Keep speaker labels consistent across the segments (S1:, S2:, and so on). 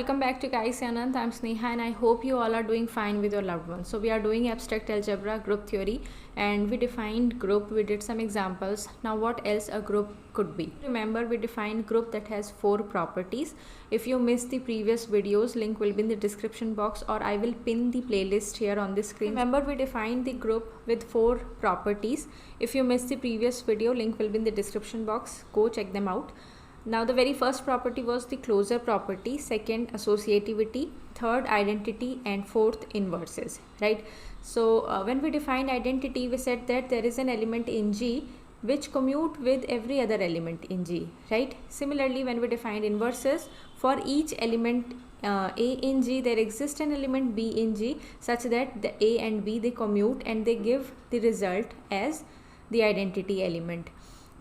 S1: welcome back to Kais Anand. I'm Sneha and I hope you all are doing fine with your loved ones. So we are doing abstract algebra group theory and we defined group, we did some examples. Now what else a group could be? Remember we defined group that has 4 properties. If you missed the previous videos, link will be in the description box or I will pin the playlist here on the screen. Remember we defined the group with 4 properties. If you missed the previous video, link will be in the description box. Go check them out. Now the very first property was the closure property, second associativity, third identity, and fourth inverses, right? So when we defined identity, we said that there is an element in G which commute with every other element in G, right? Similarly, when we defined inverses, for each element A in G, there exists an element B in G such that the A and B, they commute and they give the result as the identity element.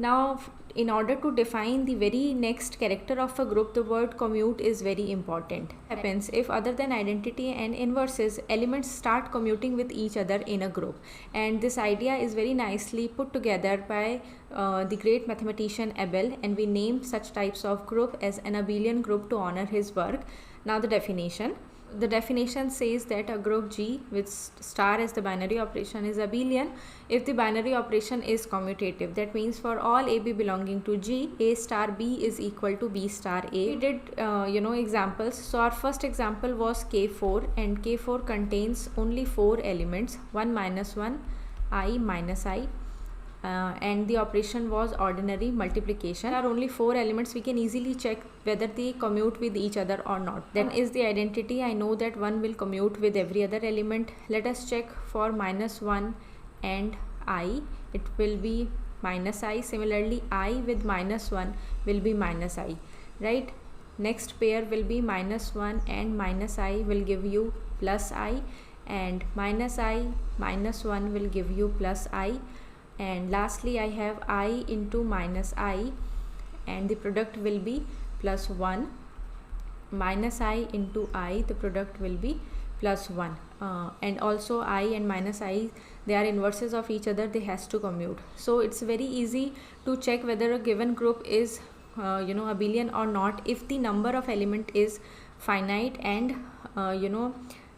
S1: Now, in order to define the very next character of a group, the word commute is very important. Happens if other than identity and inverses, elements start commuting with each other in a group. And this idea is very nicely put together by the great mathematician Abel, and we name such types of group as an abelian group to honor his work. Now the definition. The definition says that a group G with star as the binary operation is abelian if the binary operation is commutative. That means for all AB belonging to G, A star B is equal to B star A. We did examples. So our first example was K4, and K4 contains only 4 elements, 1 minus 1, I minus I. And the operation was ordinary multiplication. There are only 4 elements. We can easily check whether they commute with each other or not. Then is the identity. I know that 1 will commute with every other element. Let us check for minus 1 and I. It will be minus I. Similarly, I with minus 1 will be minus I, right? Next pair will be minus 1 and minus I will give you plus I, and minus I minus 1 will give you plus I. And lastly, I have I into minus I, and the product will be plus 1. Minus I into I, the product will be plus 1. And also I and minus I, they are inverses of each other, they has to commute. So it's very easy to check whether a given group is abelian or not if the number of element is finite and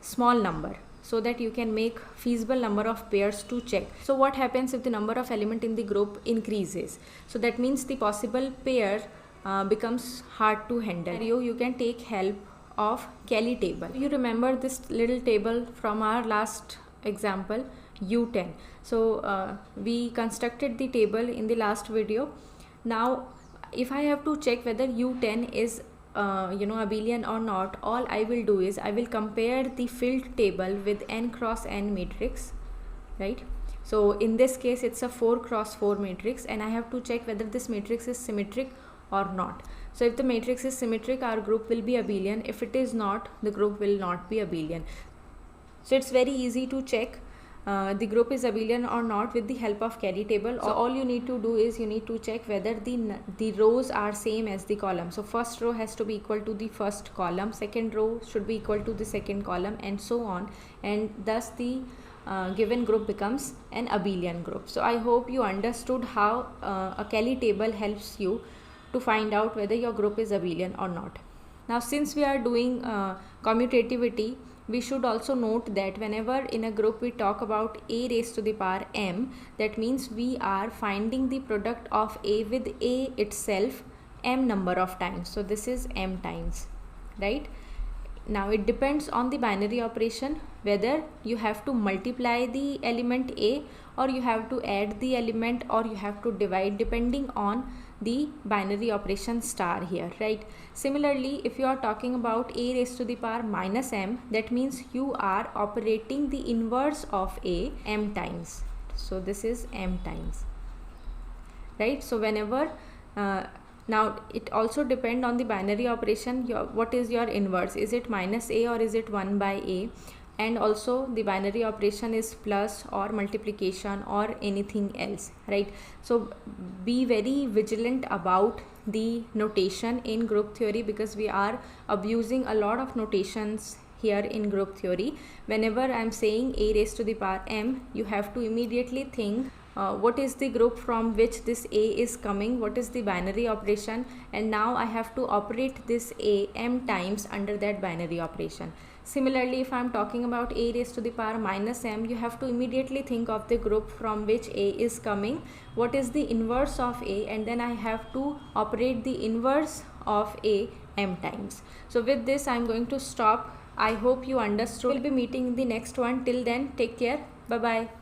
S1: small number, so that you can make feasible number of pairs to check. So what happens if the number of element in the group increases? So that means the possible pair becomes hard to handle. You can take help of Kelly table. You remember this little table from our last example, U10. So we constructed the table in the last video. Now if I have to check whether U10 is abelian or not, all I will do is I will compare the filled table with n cross n matrix, right? So in this case it's a 4 cross 4 matrix, and I have to check whether this matrix is symmetric or not. So if the matrix is symmetric, our group will be abelian. If it is not, the group will not be abelian. So it's very easy to check the group is abelian or not with the help of Kelly table. So all you need to do is you need to check whether the rows are same as the column. So first row has to be equal to the first column, second row should be equal to the second column, and so on, and thus the given group becomes an abelian group. So I hope you understood how a Kelly table helps you to find out whether your group is abelian or not. Now since we are doing commutativity, we should also note that whenever in a group we talk about a raised to the power m, that means we are finding the product of a with a itself m number of times. So this is m times, right? Now it depends on the binary operation whether you have to multiply the element a or you have to add the element or you have to divide, depending on the binary operation star here, right? Similarly, if you are talking about a raised to the power minus m, that means you are operating the inverse of a m times. So this is m times, right? So whenever now it also depend on the binary operation, what is your inverse? Is it minus a or is it 1 by a? And also the binary operation is plus or multiplication or anything else, right? So be very vigilant about the notation in group theory, because we are abusing a lot of notations here in group theory. Whenever I am saying a raised to the power m, you have to immediately think what is the group from which this a is coming, what is the binary operation, and now I have to operate this a m times under that binary operation. Similarly, if I am talking about a raised to the power minus m, you have to immediately think of the group from which a is coming, what is the inverse of a, and then I have to operate the inverse of a m times. So with this I am going to stop. I hope you understood. We'll be meeting in the next one. Till then, take care. Bye bye.